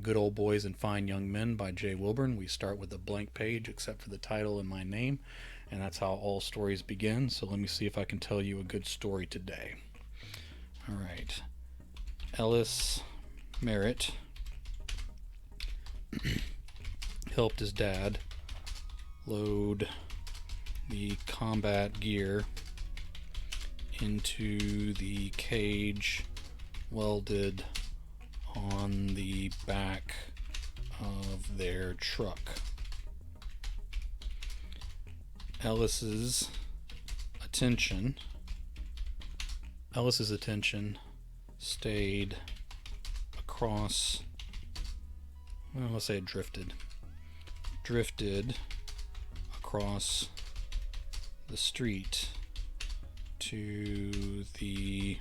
Good Old Boys and Fine Young Men by J. Wilburn. We start with a blank page except for the title and my name, and that's how all stories begin. So let me see if I can tell you a good story today. All right. Ellis Merritt helped his dad load the combat gear into the cage welded on the back of their truck. Ellis's attention Ellis's attention stayed across, well, let's say it drifted across the street to the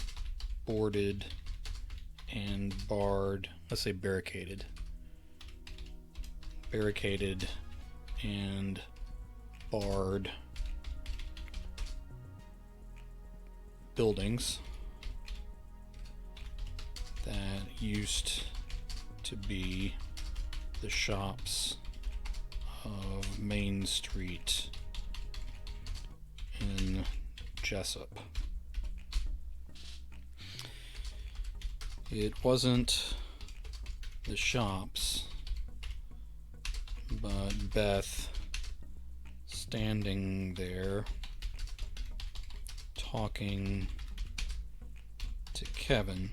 boarded and barred, let's say barricaded and barred buildings that used to be the shops of Main Street in Jessup. It wasn't the shops, but Beth standing there talking to Kevin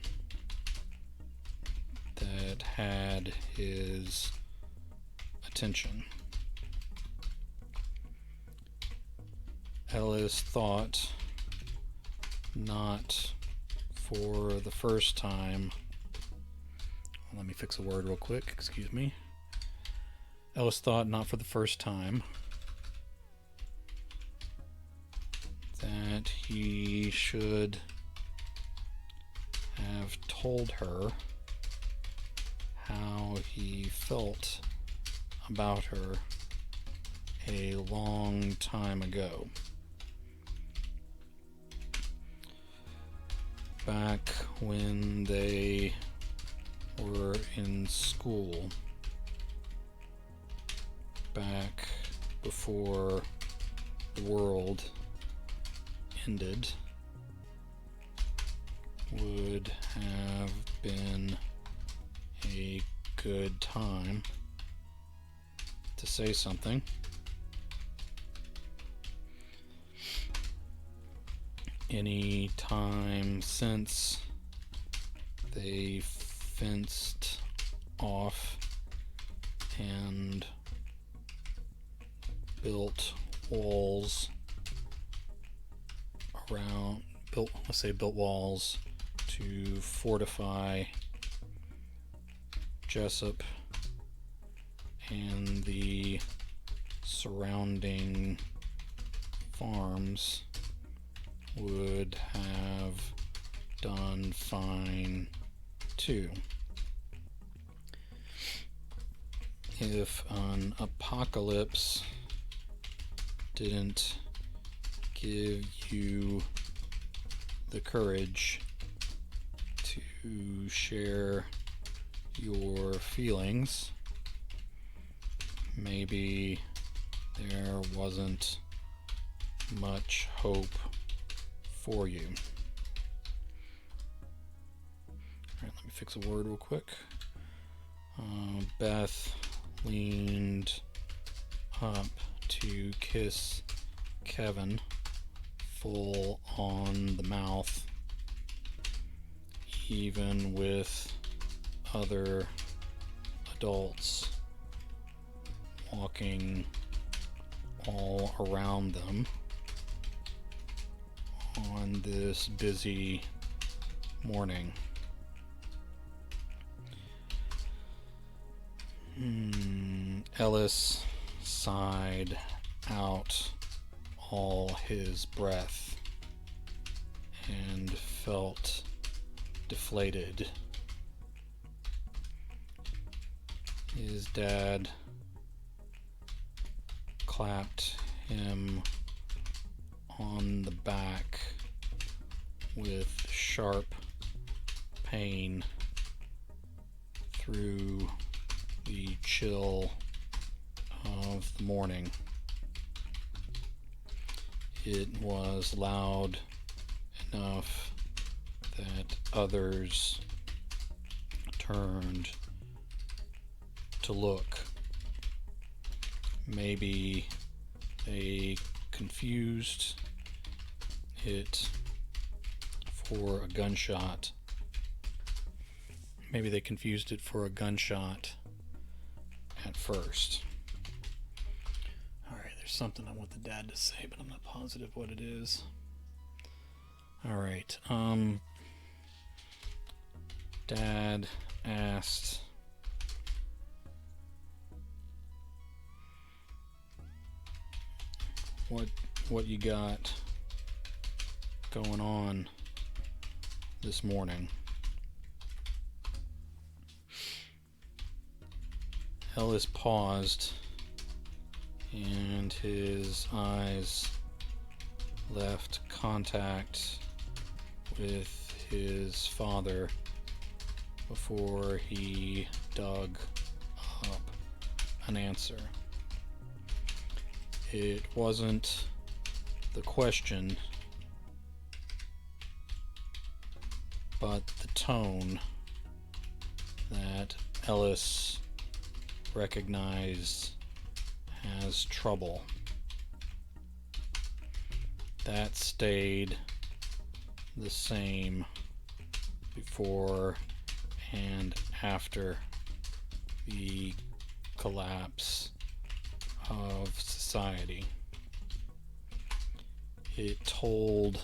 that had his attention. Ellis thought, not for the first time, let me fix a word real quick, excuse me. Ellis thought, not for the first time, that he should have told her how he felt about her a long time ago. Back when they were in school, back before the world ended, would have been a good time to say something. Any time since they fenced off and built walls built walls to fortify Jessup and the surrounding farms, would have done fine too. If an apocalypse didn't give you the courage to share your feelings, maybe there wasn't much hope for you. Alright, let me fix a word real quick. Beth leaned up to kiss Kevin full on the mouth, even with other adults walking all around them on this busy morning. Ellis sighed out all his breath and felt deflated. His dad clapped him on the back with sharp pain through the chill of the morning. It was loud enough that others turned to look. Maybe they confused it for a gunshot. Maybe they confused it for a gunshot at first. Alright, there's something I want the dad to say, but I'm not positive what it is. Alright, Dad asked what you got going on this morning. Ellis paused, and his eyes left contact with his father before he dug up an answer. It wasn't the question, but the tone that Ellis recognized as trouble. That stayed the same before and after the collapse of society. It told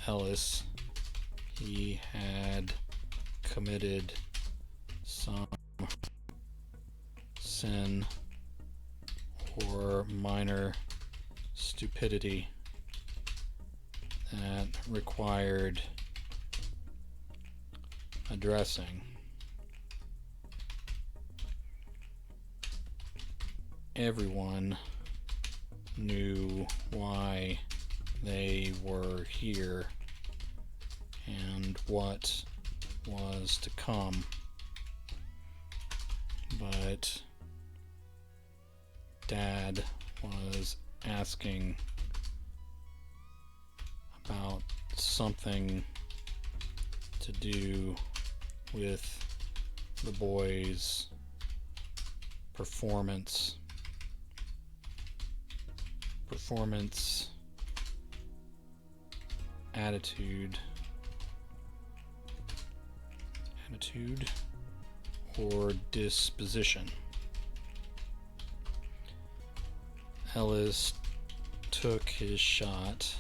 Ellis he had committed some sin or minor stupidity that required addressing. Everyone knew why they were here and what was to come, but Dad was asking about something to do with the boys' performance attitude or disposition. Ellis took his shot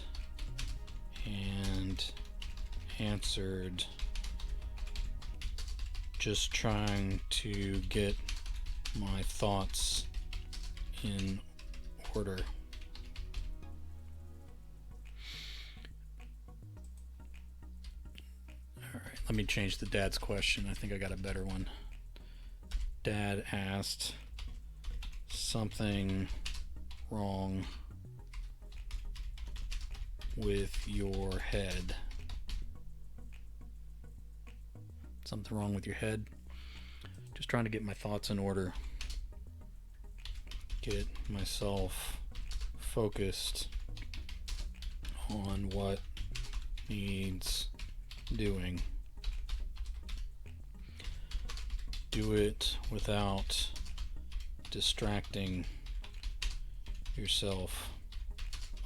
and answered, just trying to get my thoughts in order. Alright, let me change the dad's question. I think I got a better one. Dad asked, something wrong with your head? Something wrong with your head? Just trying to get my thoughts in order. Get myself focused on what needs doing. Do it without distracting yourself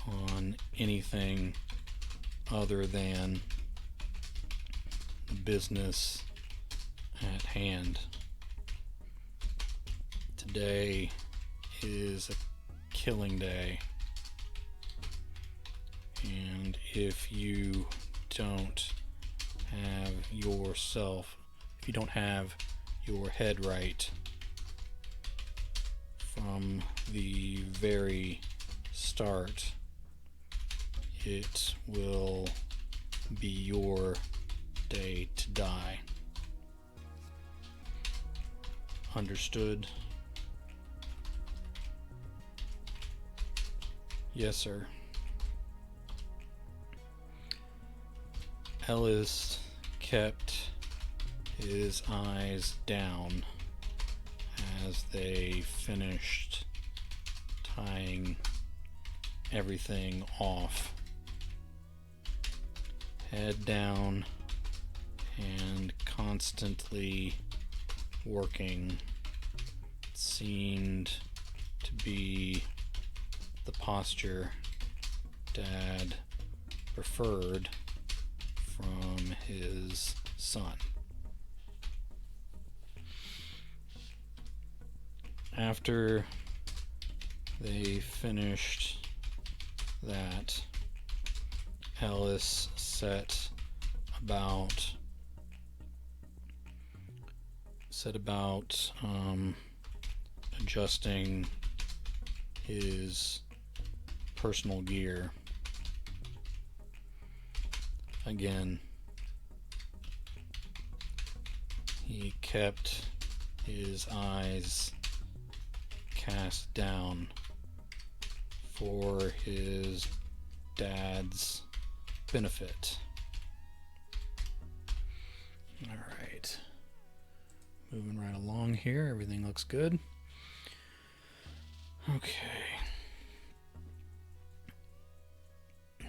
on anything other than the business at hand. Today is a killing day, and if you don't have your head right from the very start, it will be your day to die. Understood? Yes, sir. Ellis kept his eyes down as they finished tying everything off. Head down and constantly working seemed to be the posture Dad preferred from his son. After they finished that, Ellis set about adjusting his personal gear. Again, he kept his eyes cast down for his dad's benefit. All right. Moving right along here. Everything looks good. Okay.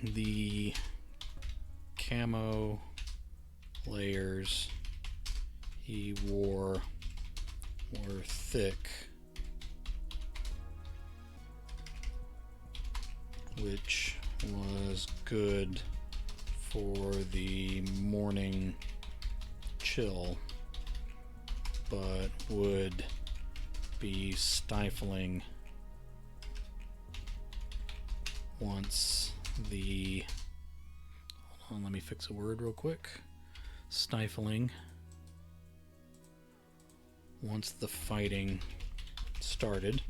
The camo layers he wore were thick, which was good for the morning chill, but would be stifling once the, hold on, let me fix a word real quick. Stifling once the fighting started.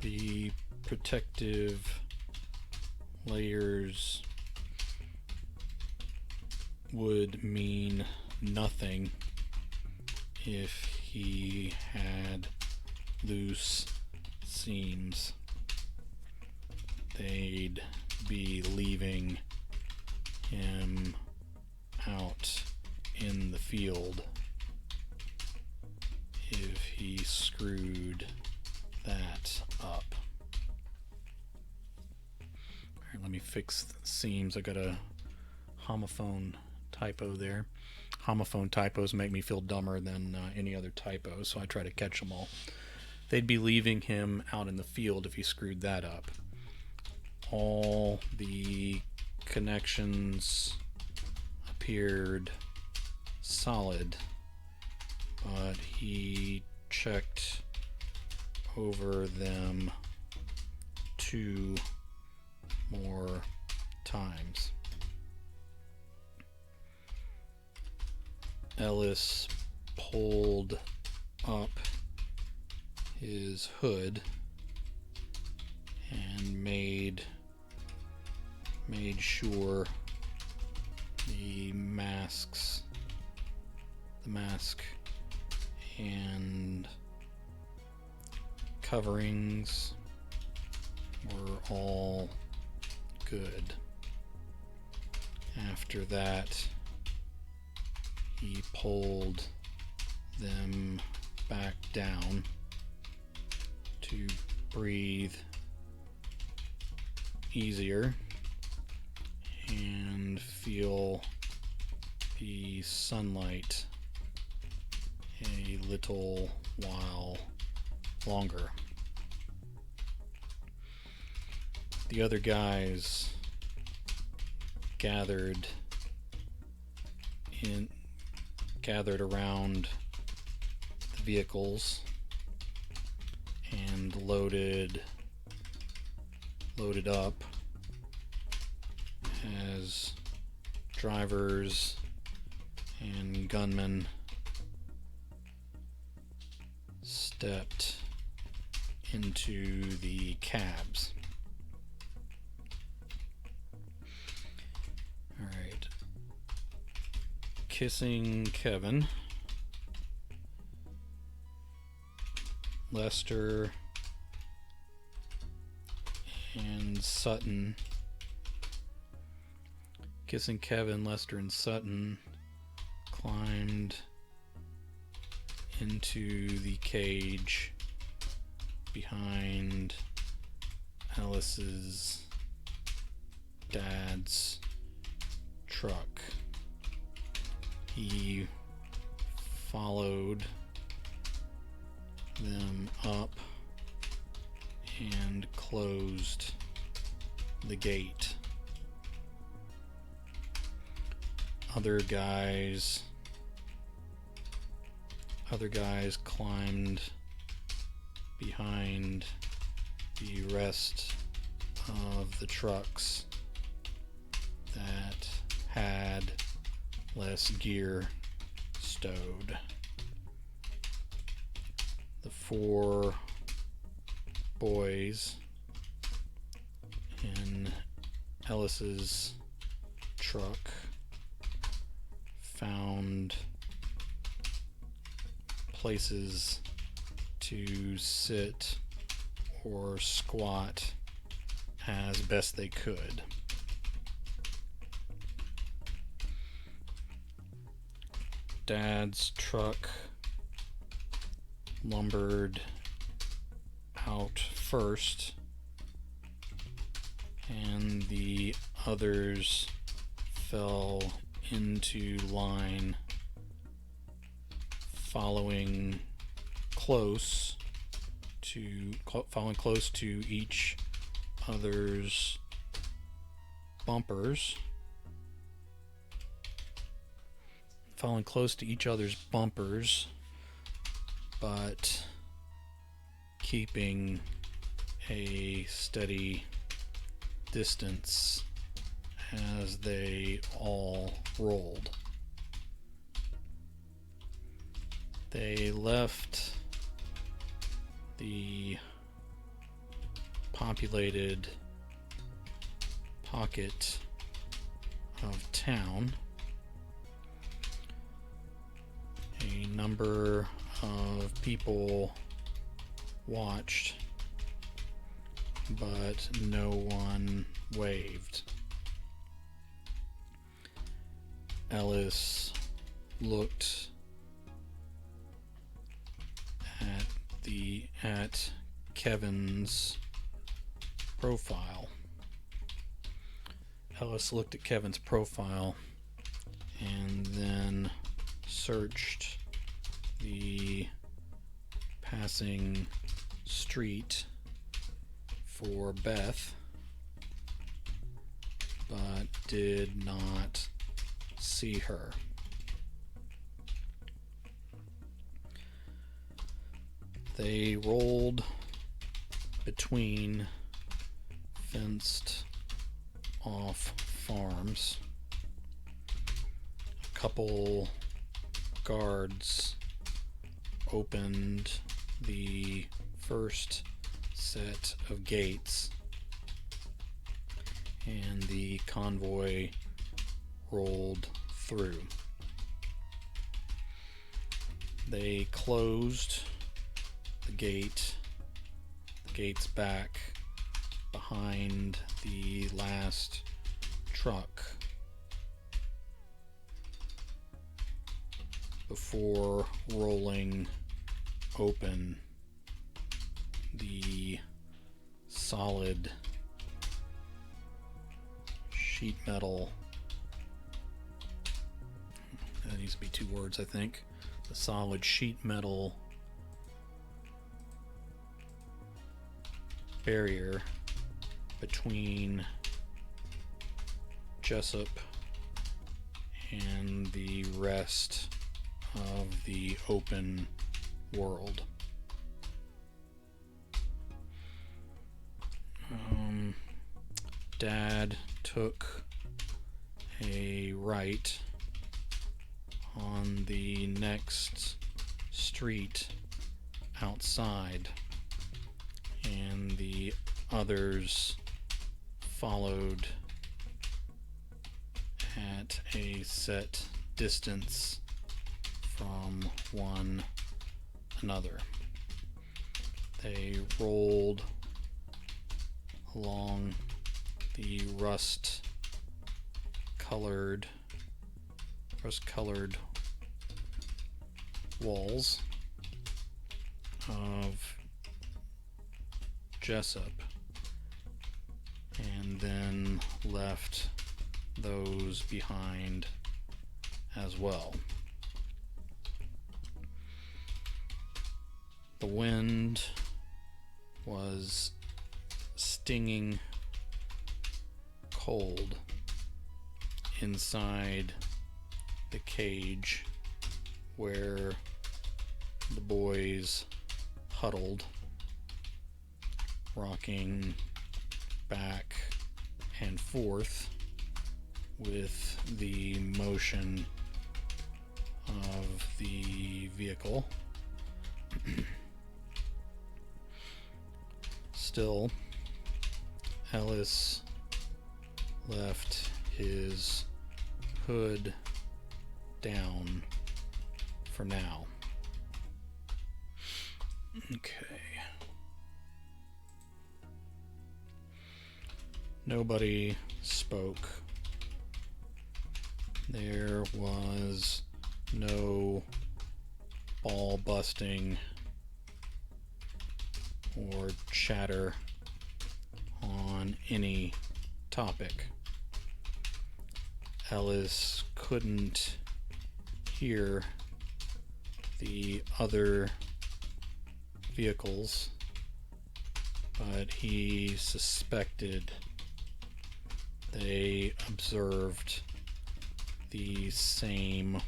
The protective layers would mean nothing if he had loose seams. They'd be leaving him out in the field if he screwed that up. Alright, let me fix the seams. I got a homophone typo there. Homophone typos make me feel dumber than any other typo, so I try to catch them all. They'd be leaving him out in the field if he screwed that up. All the connections appeared solid, but he checked over them 2 more times. Ellis pulled up his hood and made sure the mask and coverings were all good. After that, he pulled them back down to breathe easier and feel the sunlight a little while longer. The other guys gathered around the vehicles and loaded up as drivers and gunmen stepped into the cabs. All right. Kissing Kevin, Lester and Sutton. Kissing Kevin, Lester, and Sutton climbed into the cage behind Alice's dad's truck. He followed them up and closed the gate. Other guys climbed behind the rest of the trucks that had less gear stowed. The 4 boys in Ellis's truck found places to sit or squat as best they could. Dad's truck lumbered out first, and the others fell into line, following close to each other's bumpers. But keeping a steady distance as they all rolled. They left the populated pocket of town. A number of people watched, but no one waved. Ellis looked at Kevin's profile. Ellis looked at Kevin's profile and then searched the passing street for Beth, but did not see her. They rolled between fenced off farms. A couple guards opened the first set of gates, and the convoy rolled through. They closed the gates back behind the last truck before rolling open the solid sheet metal. That needs to be 2 words, I think. The solid sheet metal barrier between Jessup and the rest of the open world. Dad took a right on the next street outside, and the others followed at a set distance from one another. They rolled along the rust-colored walls of Jessup and then left those behind as well. The wind was stinging cold inside the cage where the boys huddled, rocking back and forth with the motion of the vehicle. Still, Ellis left his hood down for now. Okay. Nobody spoke. There was no ball busting or chatter on any topic. Ellis couldn't hear the other vehicles, but he suspected they observed the same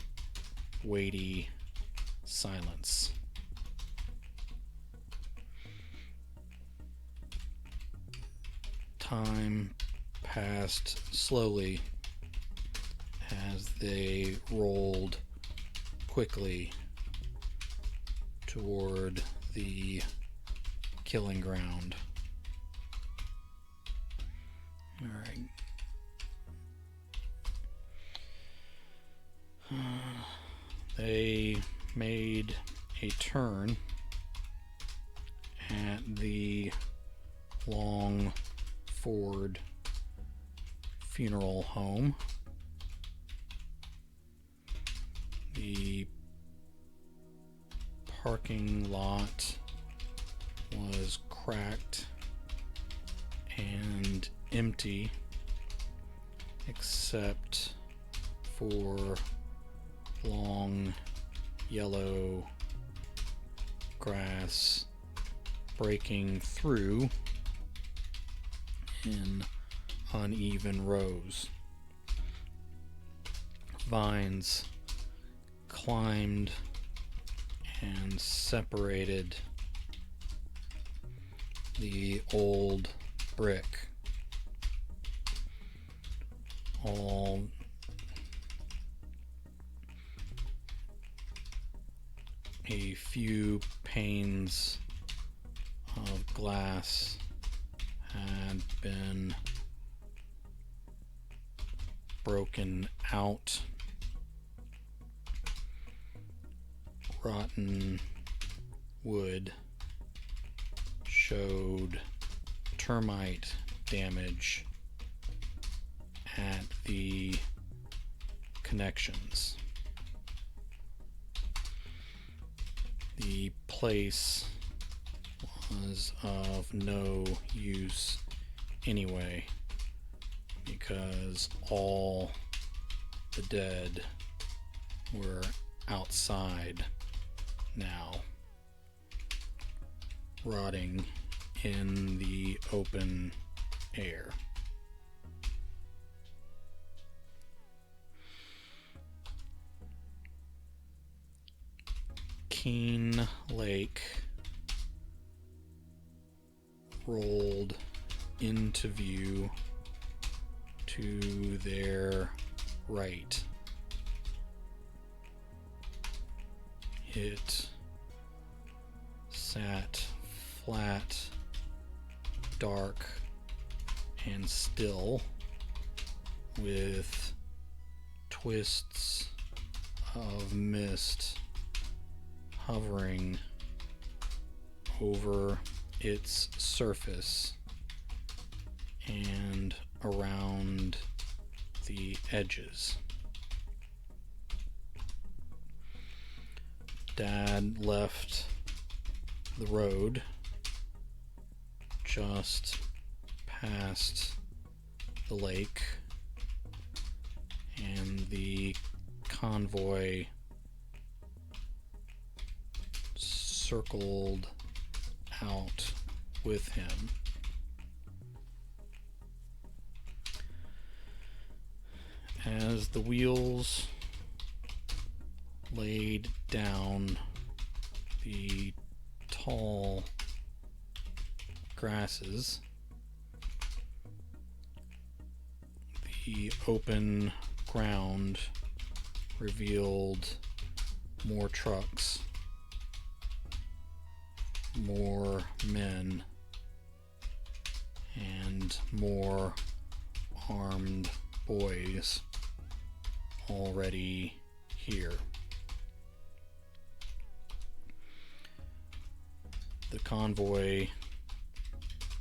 weighty silence. Time passed slowly as they rolled quickly toward the killing ground. All right. They made a turn at the Longford funeral home. The parking lot was cracked and empty except for long yellow grass breaking through in uneven rows. Vines climbed and separated the old brick. All a few panes of glass had been broken out. Rotten wood showed termite damage at the connections. The place was of no use anyway, because all the dead were outside now, rotting in the open air. Keene Lake rolled into view to their right. It sat flat, dark, and still, with twists of mist hovering over its surface and around the edges. Dad left the road just past the lake, and the convoy circled out with him. As the wheels laid down the tall grasses, the open ground revealed more trucks, more men, and more armed boys already here. The convoy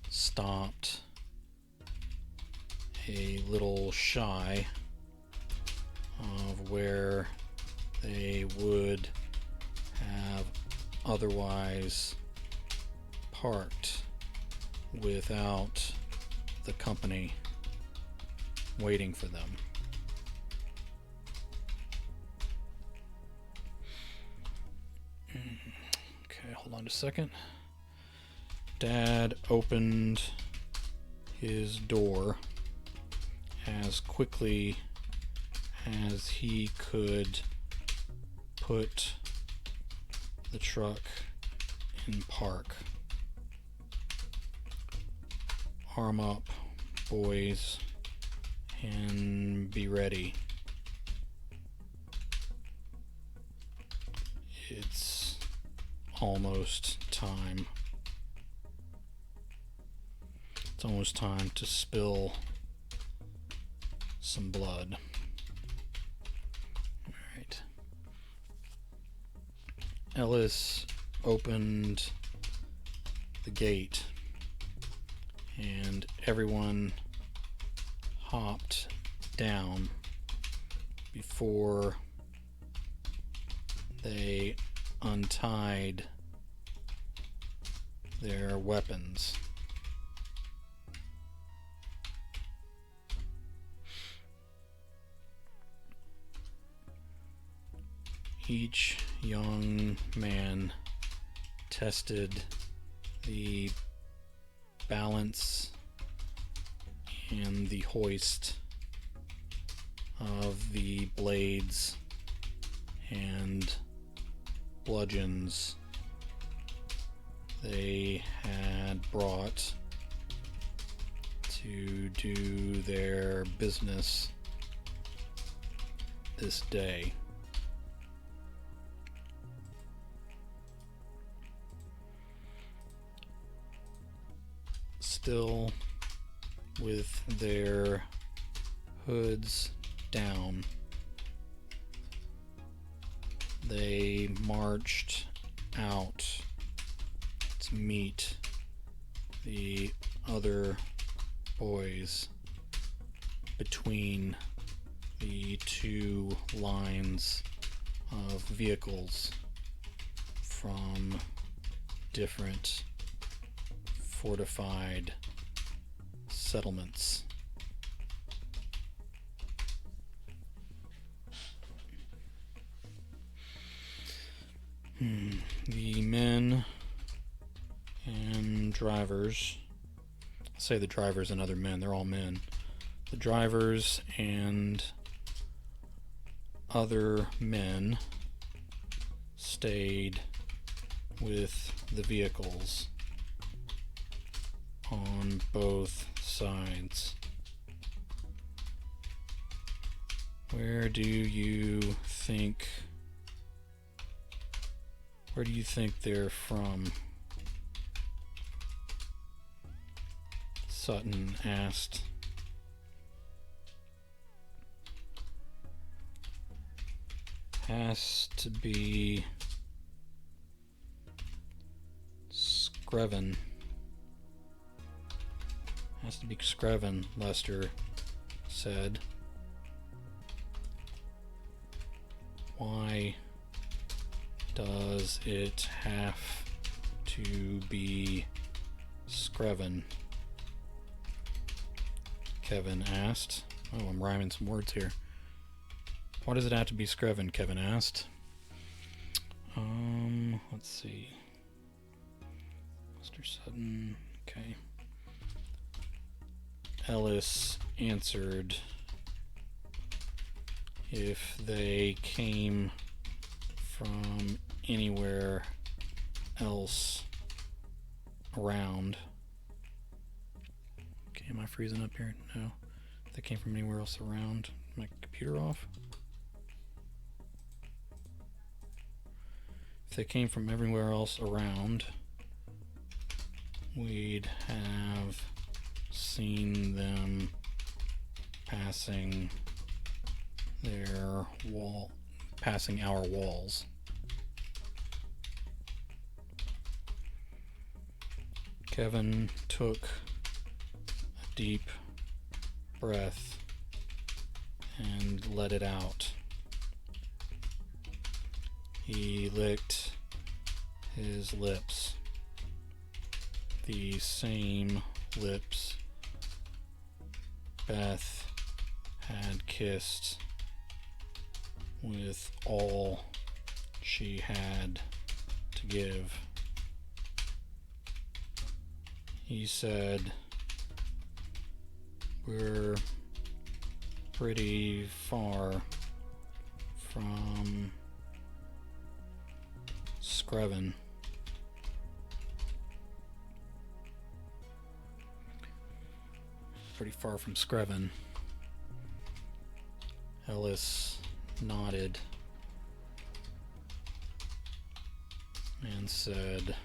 stopped a little shy of where they would have otherwise parked without the company waiting for them. Okay, hold on just a second. Dad opened his door as quickly as he could put the truck in park. Arm up, boys, and be ready. It's almost time. It's almost time to spill some blood. Alright. Ellis opened the gate, and everyone hopped down before they untied their weapons. Each young man tested the balance and the hoist of the blades and bludgeons they had brought to do their business this day. Still with their hoods down, they marched out to meet the other boys between the two lines of vehicles from different fortified settlements. The men and drivers, I say the drivers and other men, they're all men. The drivers and other men stayed with the vehicles on both sides. Where do you think they're from? Sutton asked. Has to be Screven. Has to be Screven, Lester said. Why does it have to be Screven? Kevin asked. Oh, I'm rhyming some words here. Why does it have to be Screven? Kevin asked. Let's see. Mr. Sutton. Okay. Ellis answered, if they came from anywhere else around. Okay, am I freezing up here? No. If they came from anywhere else around. My computer off? If they came from everywhere else around, we'd have seen them passing our walls. Kevin took a deep breath and let it out. He licked his lips, the same lips Beth had kissed with all she had to give. He said, we're pretty far from Screven. Pretty far from Screven. Ellis nodded and said,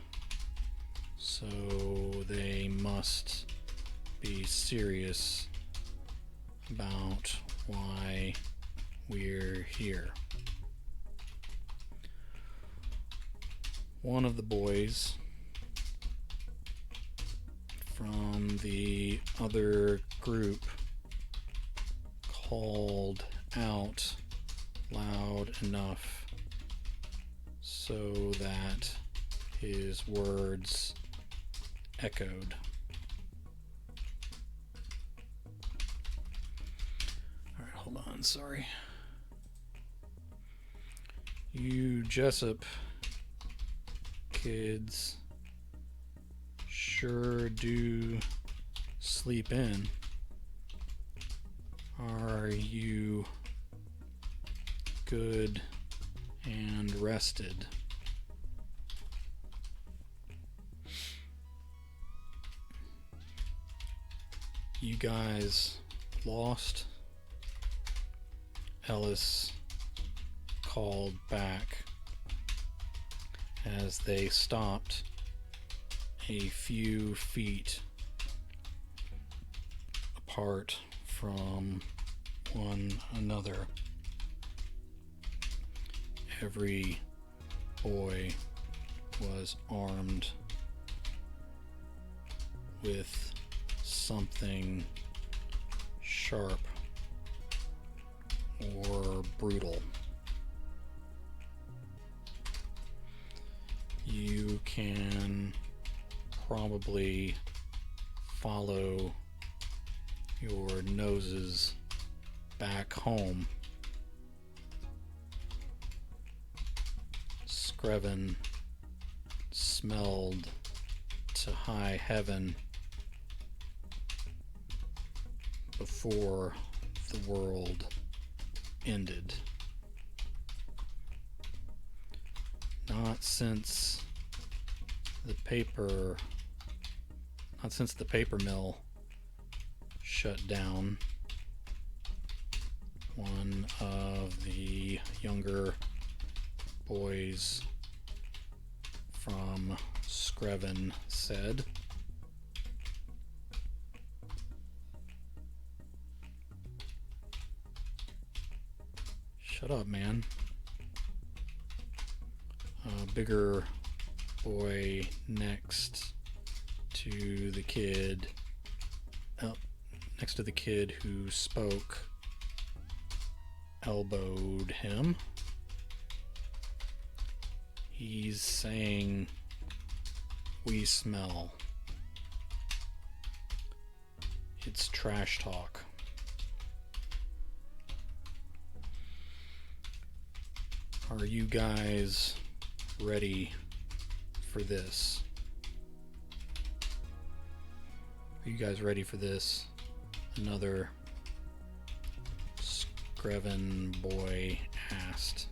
so they must be serious about why we're here. One of the boys from the other group called out loud enough so that his words echoed. Alright, hold on, sorry. You Jessup kids sure do sleep in. Are you good and rested? You guys lost? Ellis called back as they stopped a few feet apart from one another. Every boy was armed with something sharp or brutal. You can probably follow your noses back home. Screven smelled to high heaven before the world ended. Not since the paper mill shut down. One of the younger boys from Screven said. Shut up, man. A bigger boy next to the kid who spoke elbowed him. He's saying we smell. It's trash talk. Are you guys ready for this? Are you guys ready for this? Another Screven boy asked.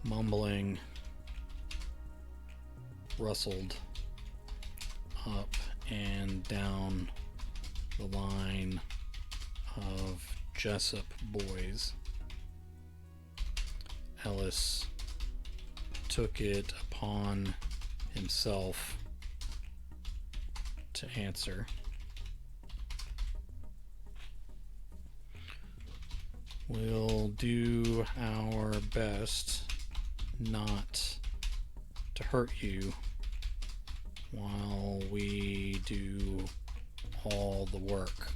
Mumbling, rustled up and down the line of Jessup boys. Ellis took it upon himself to answer. We'll do our best not to hurt you while we do all the work.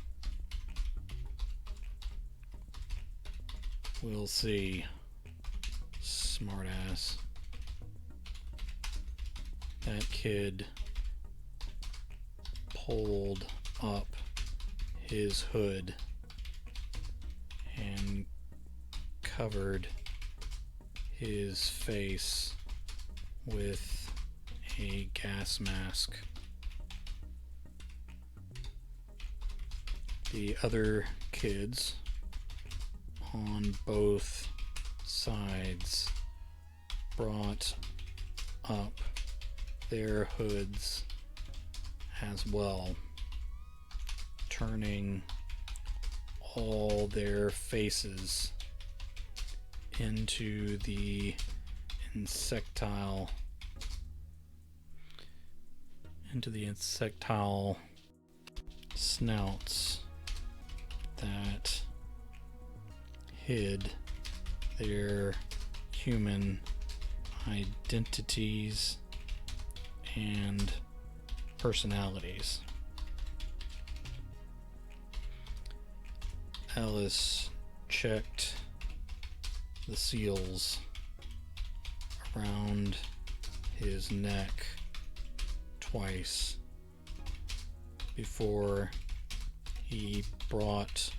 We'll see, smartass. That kid pulled up his hood and covered his face with a gas mask. The other kids on both sides brought up their hoods as well, turning all their faces into the insectile snouts that hid their human identities and personalities. Ellis checked the seals around his neck twice before he brought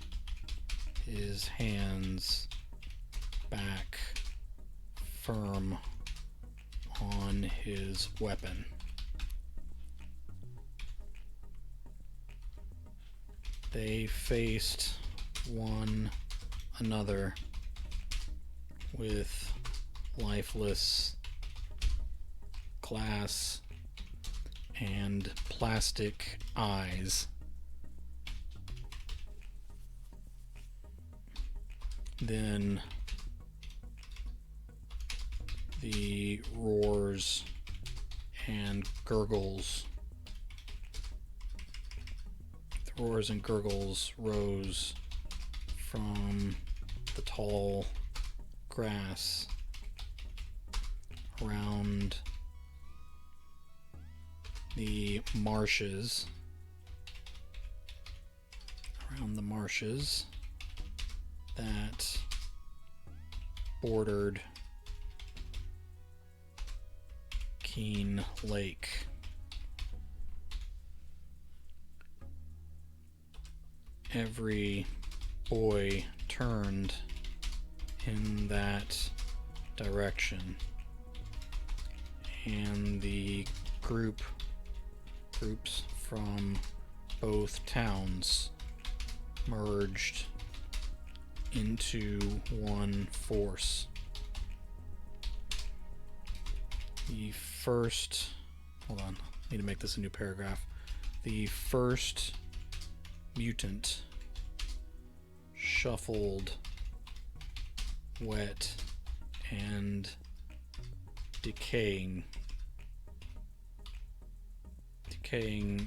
his hands back firm on his weapon. They faced one another with lifeless glass and plastic eyes. Then the roars and gurgles rose from the tall grass around the marshes that bordered Keene Lake. Every boy turned in that direction, and the groups from both towns merged into one force. The first, hold on, need to make this a new paragraph. The first mutant shuffled, wet, and decaying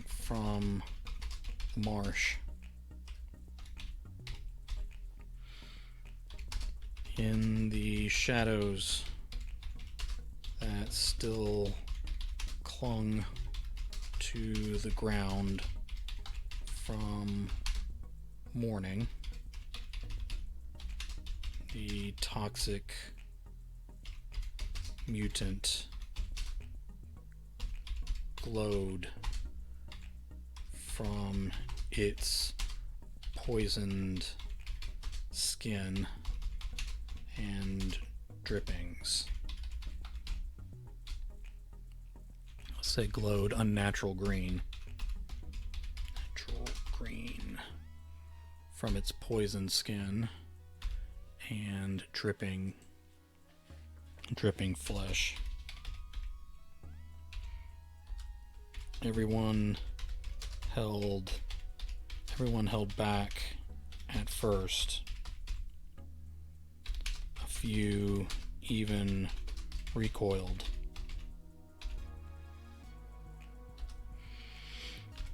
from the marsh. In the shadows that still clung to the ground from morning, the toxic mutant glowed from its poisoned skin and drippings. Let's say glowed, unnatural green. Natural green from its poisoned skin and dripping flesh. Everyone held back at first. A few even recoiled.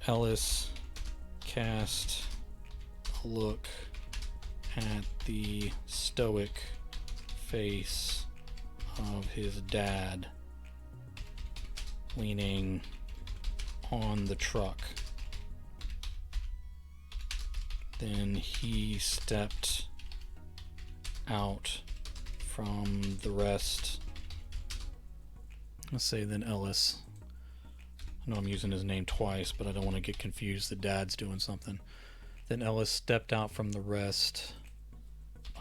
Ellis cast a look at the stoic face of his dad leaning on the truck. Then he stepped out from the rest. Let's say then Ellis. I know I'm using his name twice, but I don't want to get confused. The dad's doing something. Then Ellis stepped out from the rest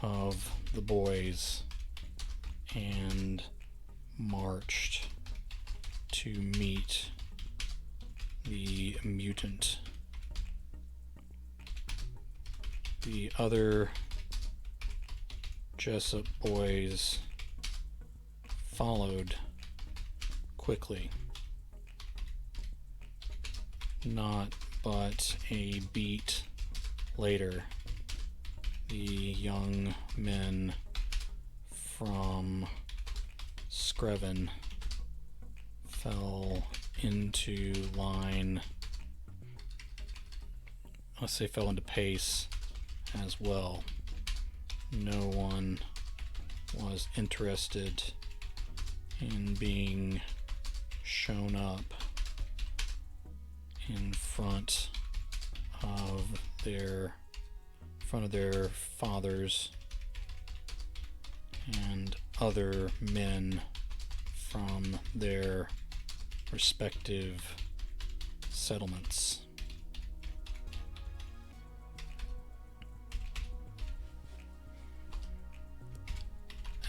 of the boys and marched to meet the mutant. The other Jessup boys followed quickly. Not but a beat later, the young men from Screven fell into line. Let's say fell into pace as well. No one was interested in being shown up in front of their fathers and other men from their respective settlements.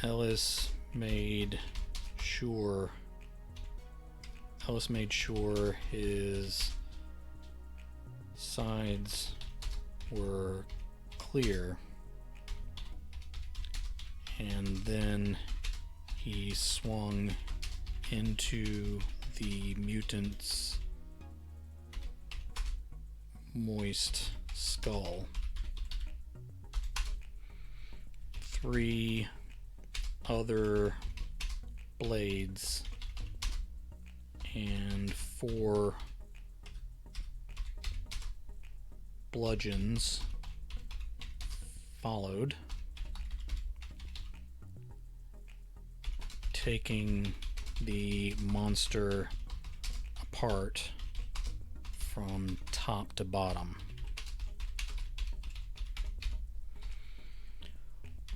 Ellis made sure his sides were clear, and then he swung into the mutant's moist skull. 3 other blades and 4 bludgeons followed, taking the monster apart from top to bottom.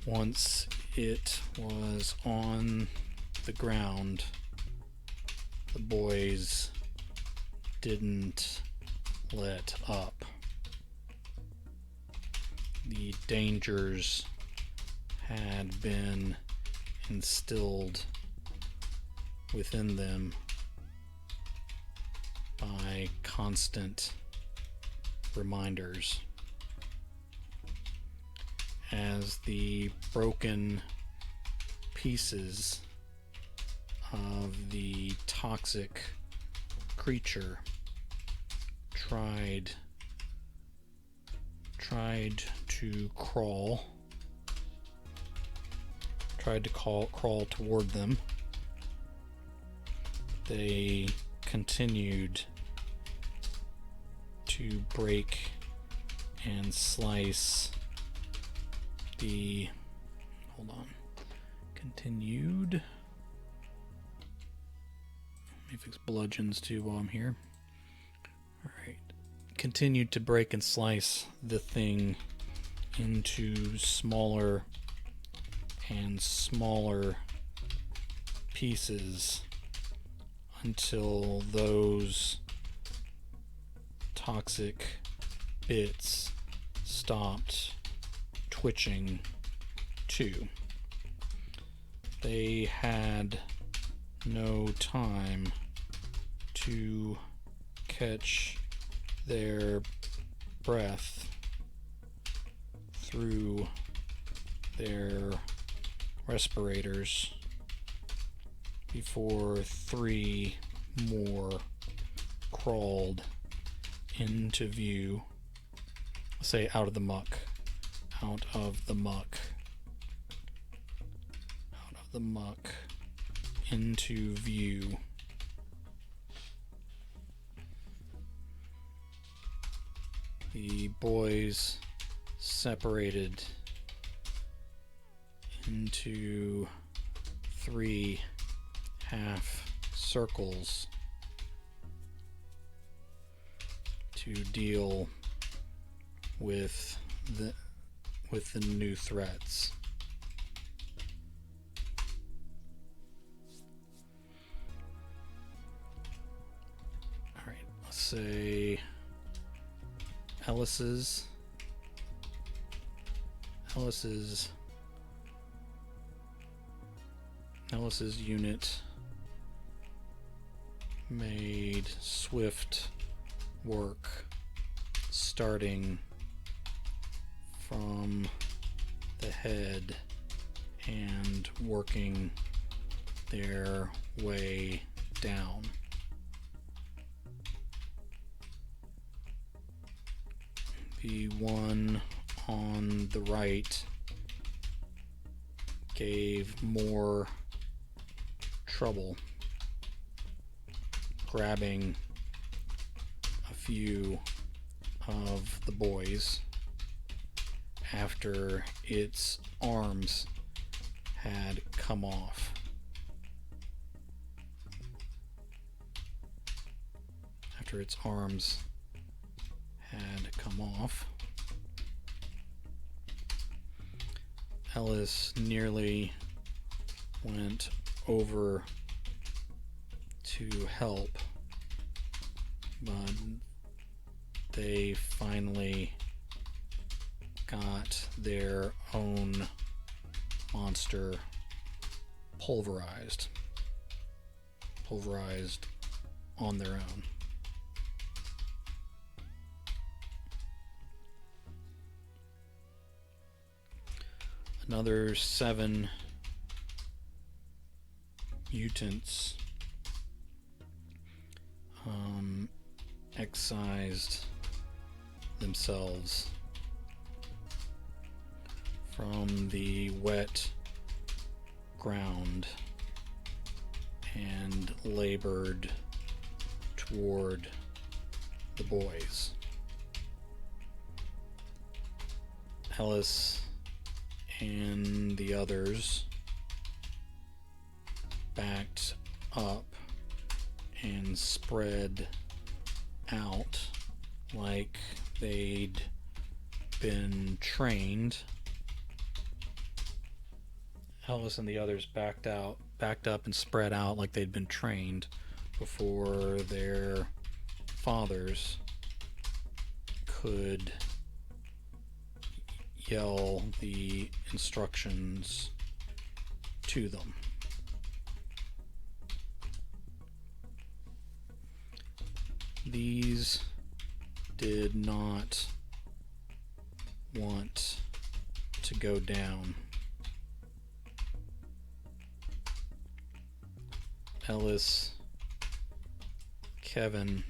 Once it was on the ground, the boys didn't let up. The dangers had been instilled within them by constant reminders. As the broken pieces of the toxic creature tried to crawl toward them, they continued to break and slice the continued. Let me fix bludgeons too while I'm here. Alright. Continued to break and slice the thing into smaller and smaller pieces until those toxic bits stopped twitching too. They had no time to catch their breath through their respirators before 3 more crawled into view. Say out of the muck. Out of the muck. Out of the muck. Into view. The boys separated into 3 half circles to deal with the new threats. All right, let's say Ellis's unit made swift work, starting from the head and working their way down. The one on the right gave more trouble, grabbing a few of the boys after its arms had come off. After its arms had come off, Ellis nearly went over to help, but they finally got their own monster pulverized on their own. Another 7 mutants excised themselves from the wet ground and labored toward the boys. Ellis and the others backed up and spread out like they'd been trained. Ellis and the others backed up and spread out like they'd been trained before their fathers could yell the instructions to them. These did not want to go down. Ellis, Kevin,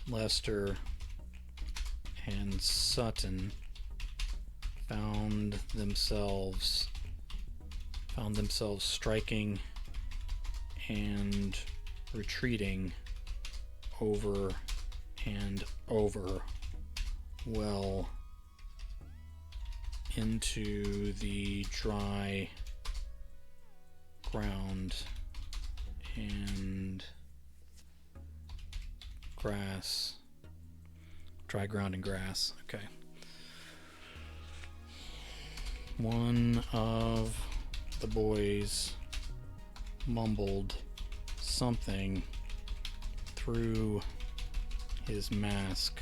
Lester, and Sutton found themselves striking and retreating over and over, well into the dry ground and grass. Dry ground and grass. Okay. One of the boys mumbled something through his mask,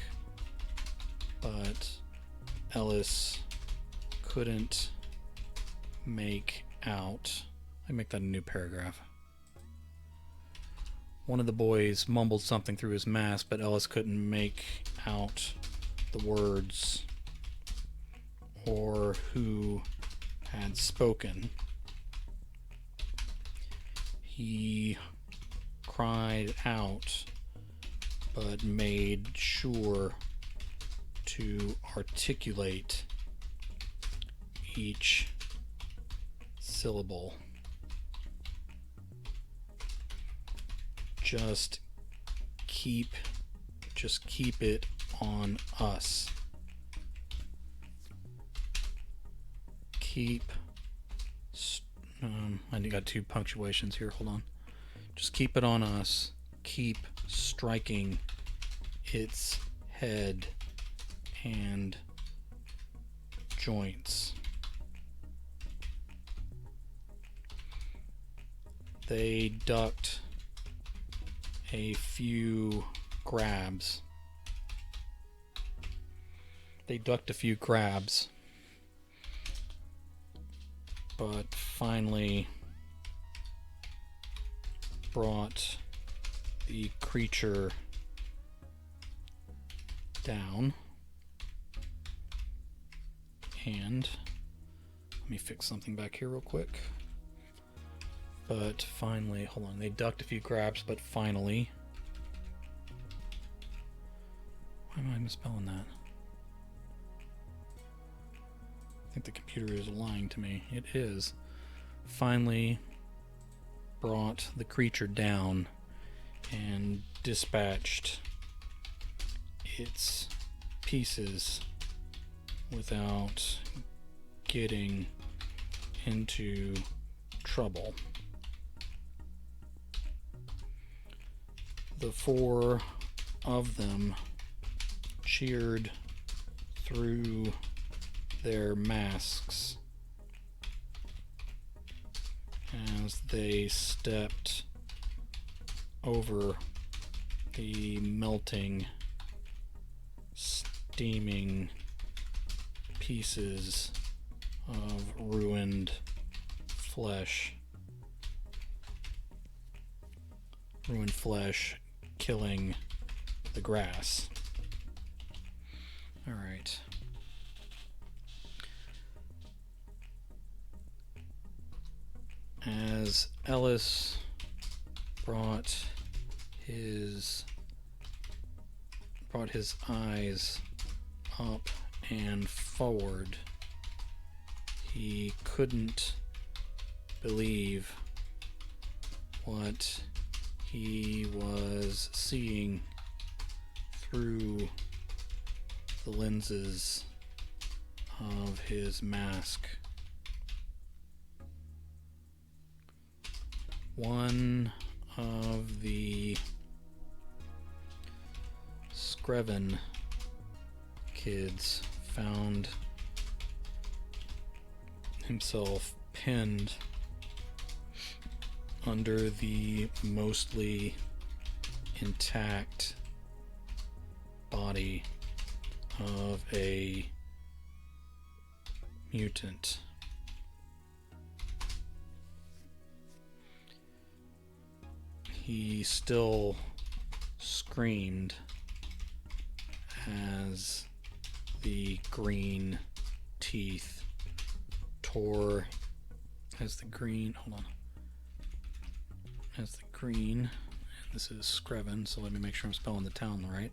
but Ellis couldn't make out. I make that a new paragraph. One of the boys mumbled something through his mask, but Ellis couldn't make out the words or who had spoken. He cried out, but made sure to articulate each syllable. Just keep it on us. I got two punctuations here. Hold on. Just keep it on us. Keep striking its head and joints. They ducked a few grabs. But finally brought the creature down. And let me fix something back here real quick. But finally, hold on, they ducked a few grabs, but finally, why am I misspelling that? I think the computer is lying to me. It is. Finally brought the creature down and dispatched its pieces without getting into trouble. The four of them cheered through their masks as they stepped over the melting, steaming pieces of ruined flesh. Killing the grass. All right. As Ellis brought his eyes up and forward, he couldn't believe what he was seeing through the lenses of his mask. One of the Screven kids found himself pinned under the mostly intact body of a mutant. He still screamed as the green teeth tore, as the green, this is Screven, so let me make sure I'm spelling the town right.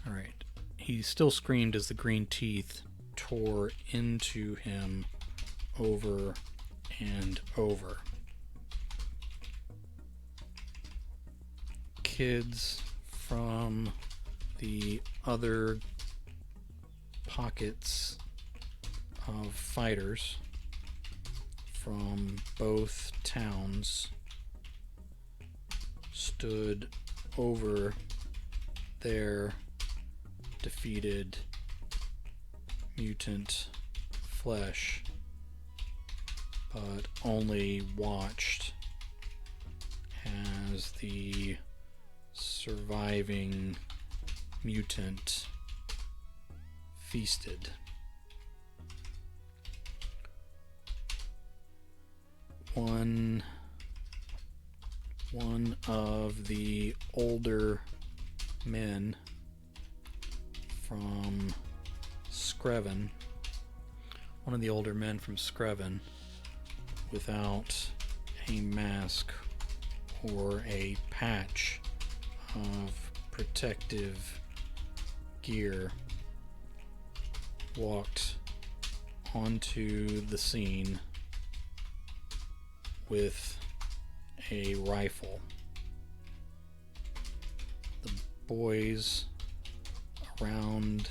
Alright, he still screamed as the green teeth tore into him over and over. Kids from the other pockets of fighters from both towns stood over their defeated mutant flesh, but only watched as the surviving mutant feasted. One of the older men from Screven, without a mask or a patch of protective gear, walked onto the scene with a rifle. The boys around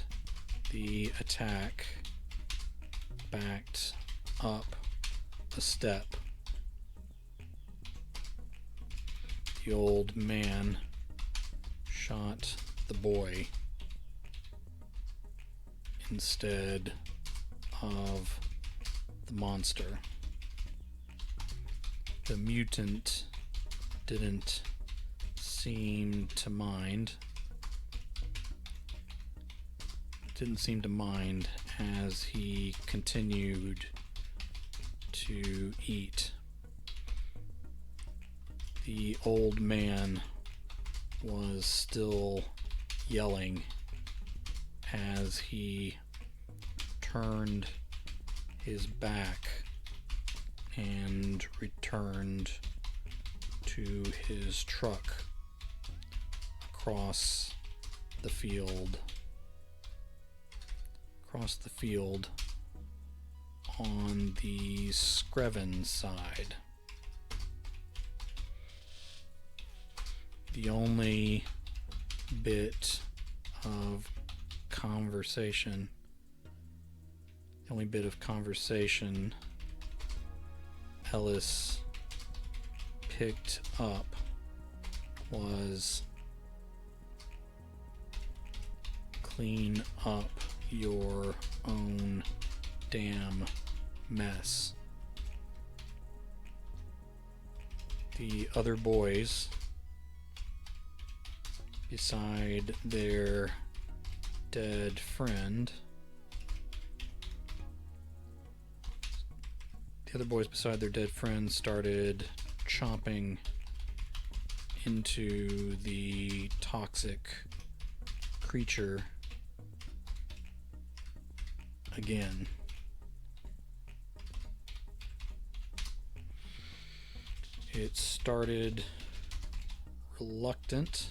the attack backed up a step. The old man shot the boy instead of the monster. The mutant didn't seem to mind. As he continued to eat. The old man was still yelling as he turned his back and returned to his truck across the field on the Screven side. The only bit of conversation Ellis picked up was, "Clean up your own damn mess." The other boys, beside their dead friend, started chomping into the toxic creature again. It started reluctant,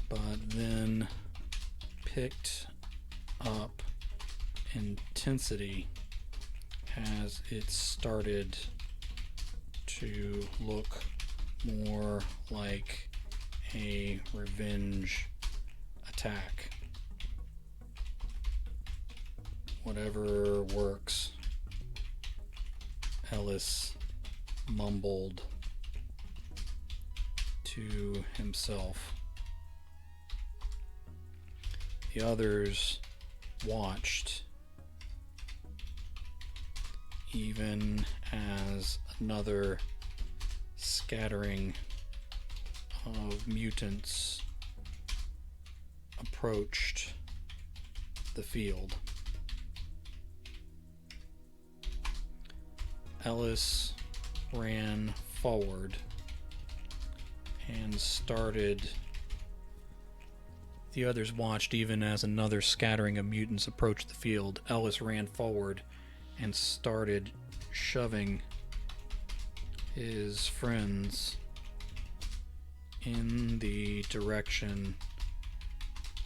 but then picked up intensity as it started to look more like a revenge attack. "Whatever works," Ellis mumbled to himself. The others watched, even as another scattering of mutants approached the field. Ellis ran forward and started. The others watched even as another scattering of mutants approached the field. Ellis ran forward and started shoving his friends in the direction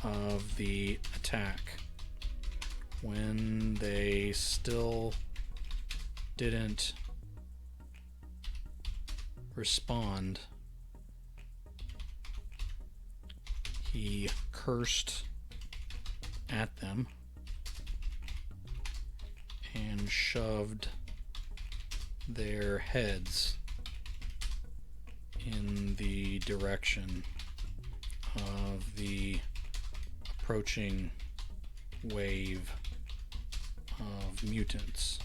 of the attack. When they still didn't respond, he cursed at them and shoved their heads in the direction of the approaching wave of mutants.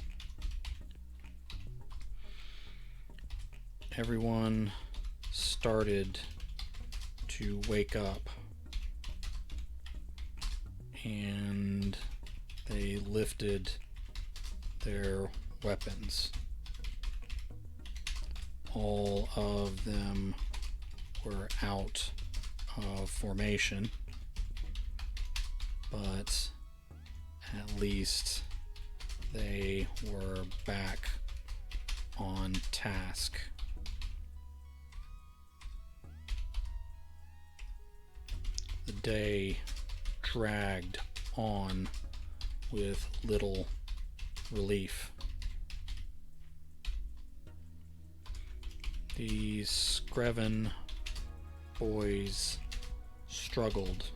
Everyone started to wake up, and they lifted their weapons. All of them were out of formation, but at least they were back on task. The day dragged on with little relief. The Screven boys struggled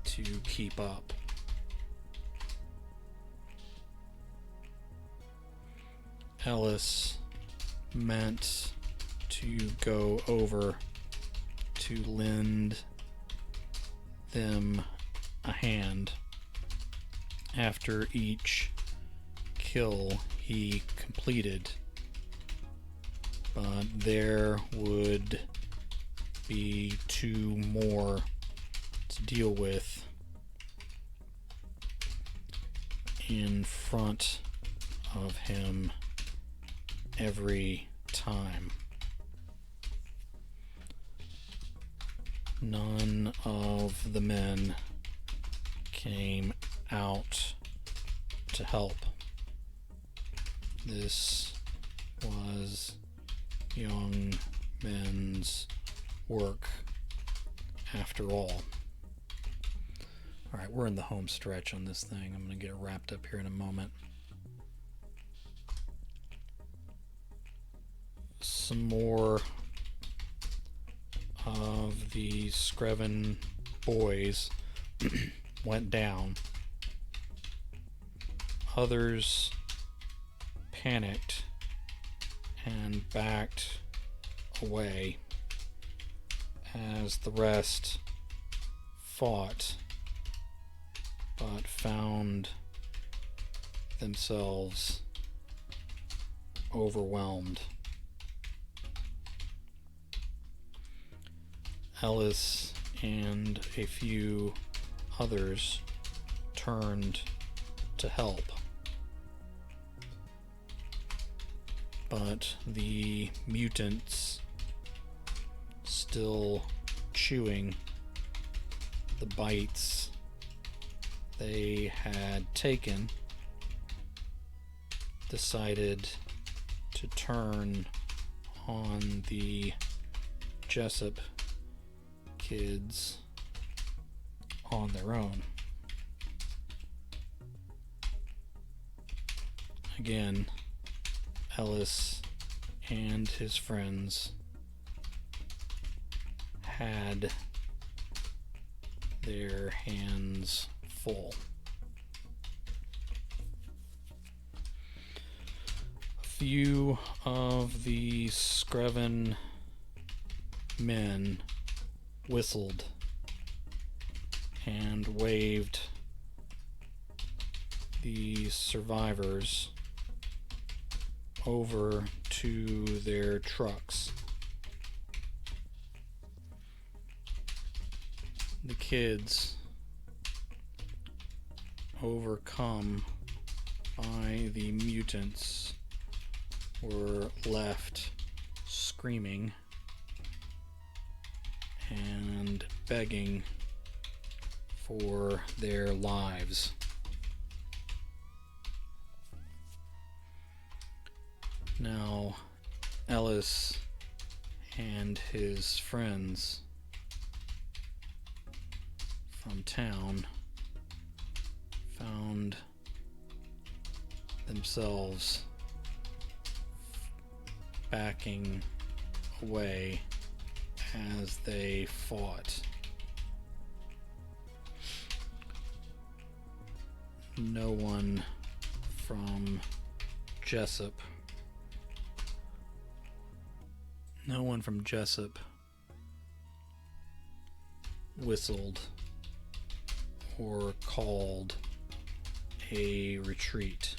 to keep up. Ellis meant to go over to lend them a hand after each kill he completed, but there would be 2 more to deal with in front of him every time. None of the men came out to help. This was young men's work after all. Alright, we're in the home stretch on this thing. I'm going to get wrapped up here in a moment. Some more of the Screven boys went down. Others panicked and backed away as the rest fought, but found themselves overwhelmed. Ellis and a few others turned to help, but the mutants, still chewing the bites they had taken, decided to turn on the Jessup kids on their own. Again, Ellis and his friends had their hands full. A few of the Screven men whistled and waved the survivors over to their trucks. The kids, overcome by the mutants, were left screaming and begging for their lives. Now, Ellis and his friends from town found themselves backing away as they fought. No one from Jessup whistled or called a retreat.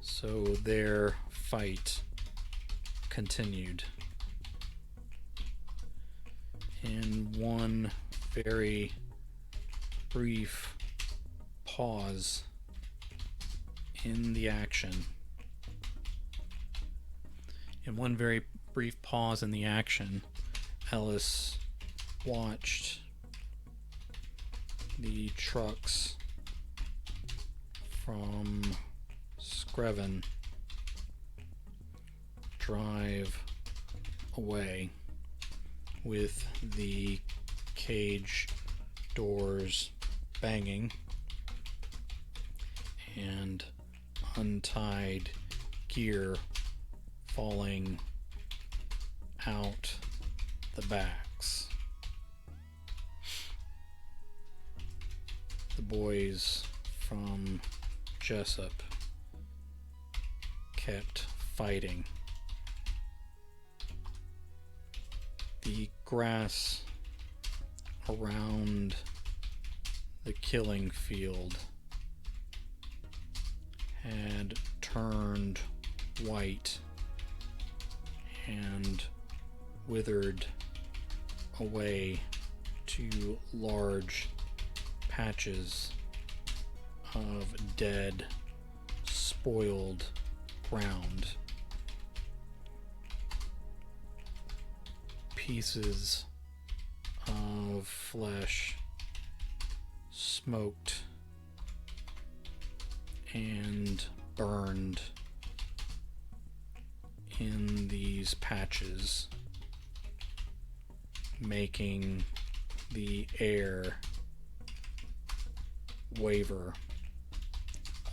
So their fight continued. In one very brief pause in the action, Ellis watched the trucks from Screven drive away with the cage doors banging and untied gear falling out the backs. The boys from Jessup kept fighting. The grass around the killing field had turned white and withered away to large patches of dead, spoiled ground. Pieces of flesh smoked and burned in these patches, making the air waver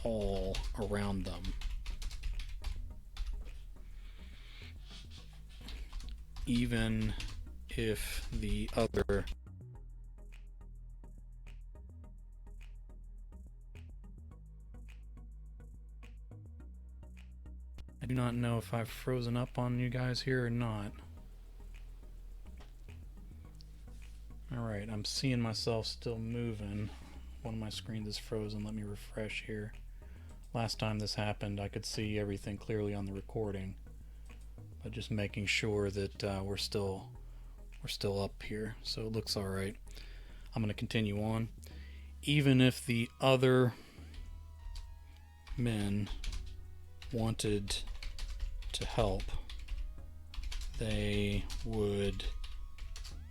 all around them. Even if the other I do not know if I've frozen up on you guys here or not. Alright, I'm seeing myself still moving. One of my screens is frozen. Let me refresh here. Last time this happened, I could see everything clearly on the recording. But just making sure that we're still up here. So it looks alright. I'm going to continue on. Even if the other men wanted to help, they would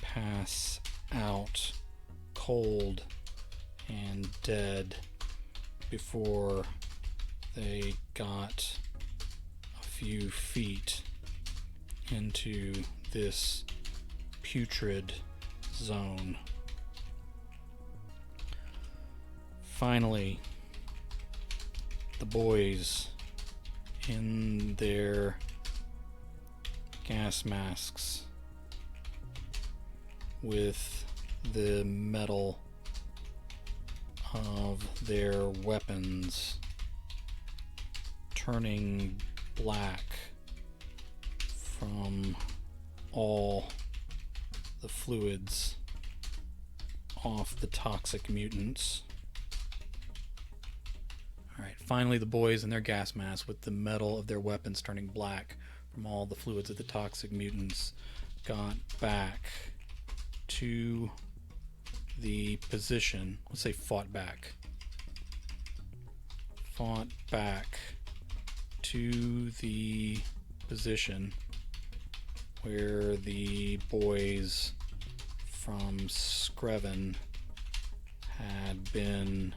pass out cold and dead before they got a few feet into this putrid zone. Finally, the boys in their gas masks with the metal of their weapons turning black from all the fluids off the toxic mutants. Alright, finally the boys in their gas masks with the metal of their weapons turning black from all the fluids of the toxic mutants got back to the position. Let's say fought back to the position where the boys from Screven had been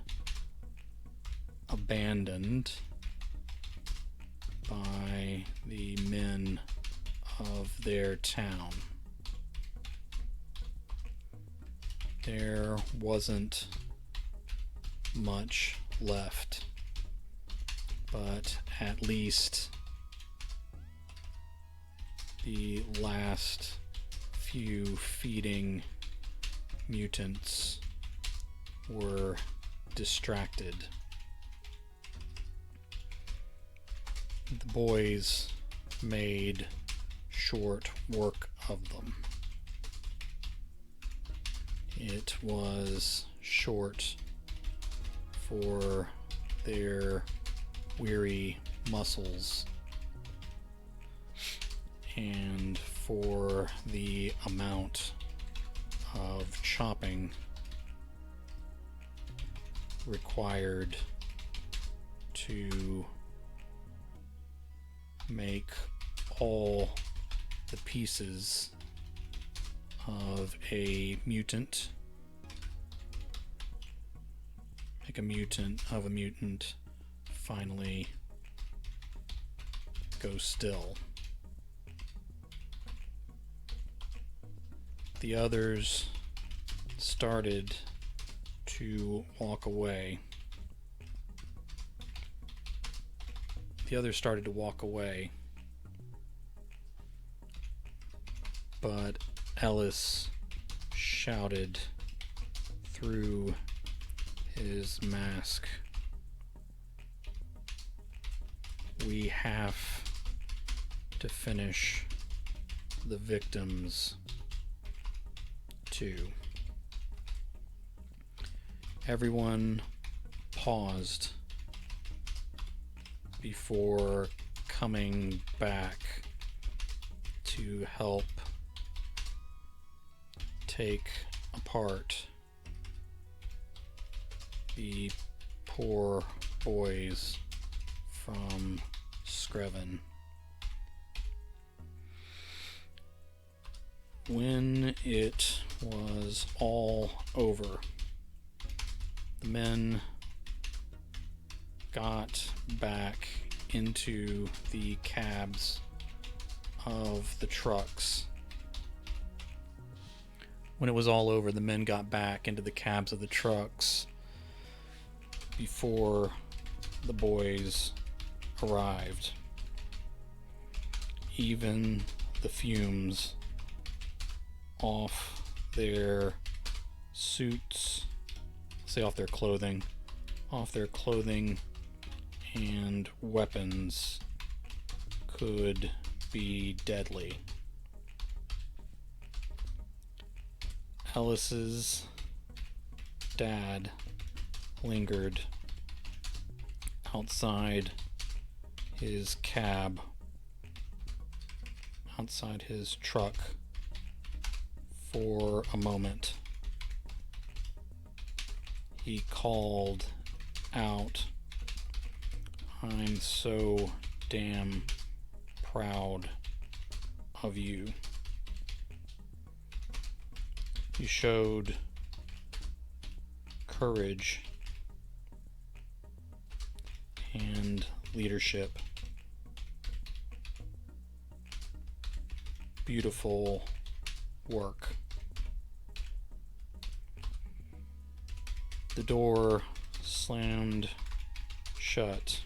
abandoned by the men of their town. There wasn't much left, but at least the last few feeding mutants were distracted. The boys made short work of them. It was short for their weary muscles and for the amount of chopping required to make all the pieces of a mutant, make a mutant of a mutant finally go still. The others started to walk away. But Ellis shouted through his mask, "We have to finish the victims too." Everyone paused before coming back to help take apart the poor boys from Screven. When it was all over, the men got back into the cabs of the trucks. When it was all over, the men got back into the cabs of the trucks before the boys arrived. Even the fumes off their suits, say off their clothing and weapons could be deadly. Ellis's dad lingered outside his cab, outside his truck for a moment. He called out, "I'm so damn proud of you. You showed courage and leadership. Beautiful work." The door slammed shut,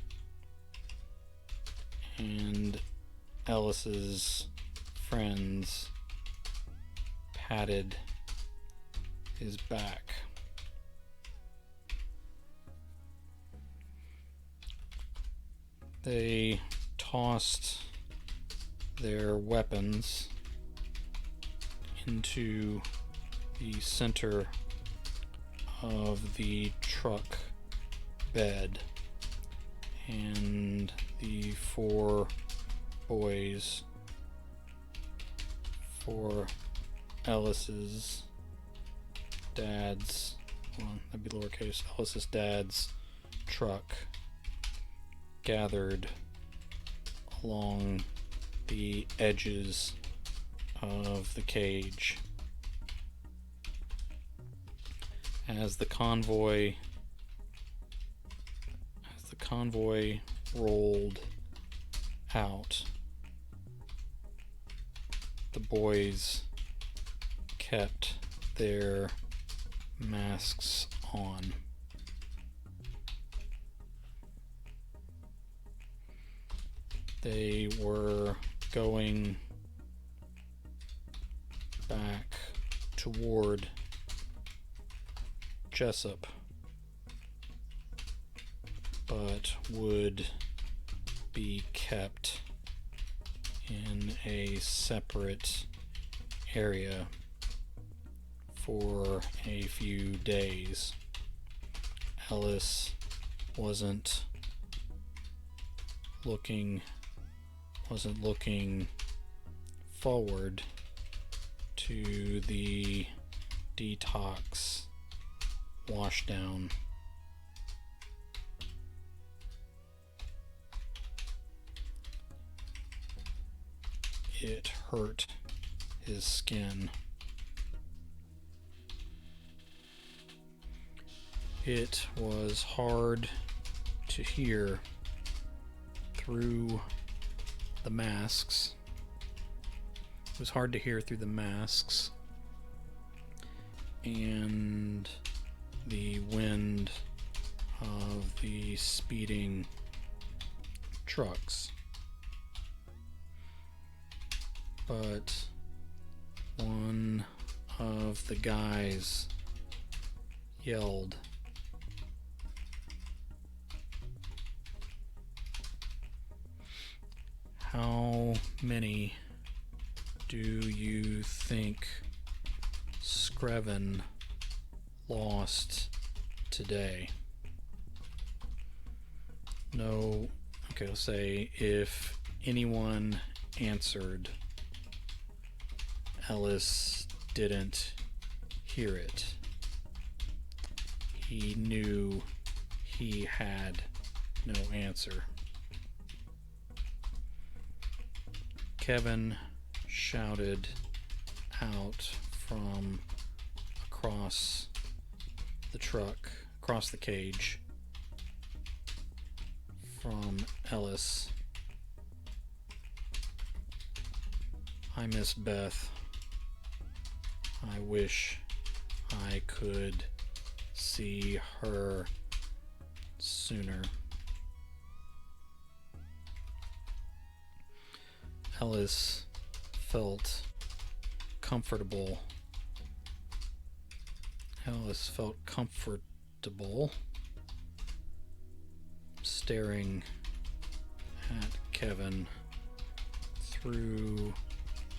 and Ellis's friends patted his back. They tossed their weapons into the center of the truck bed, and the four boys, for Ellis's dad's, that'd be lowercase, Ellis's dad's truck, gathered along the edges of the cage. As the convoy rolled out, the boys kept their masks on. They were going back toward Jessup, but would be kept in a separate area for a few days. Ellis wasn't looking forward to the detox washdown. It hurt his skin. It was hard to hear through the masks. It was hard to hear through the masks and the wind of the speeding trucks. But one of the guys yelled, "How many do you think Screven lost today?" No, okay, I'll say if anyone answered, Ellis didn't hear it. He knew he had no answer. Kevin shouted out from across the truck, across the cage, from Ellis, "I miss Beth. I wish I could see her sooner." Ellis felt comfortable. Staring at Kevin through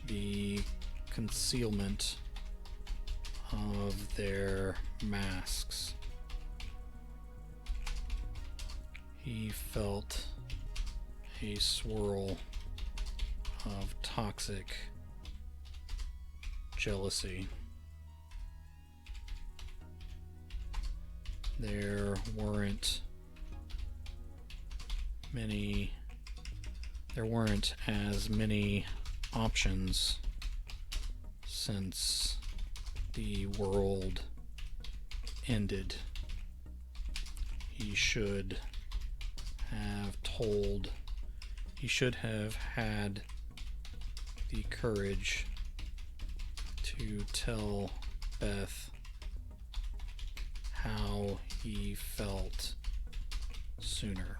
the concealment of their masks. He felt a swirl of toxic jealousy. There weren't as many options since the world ended. He should have had the courage to tell Beth how he felt sooner.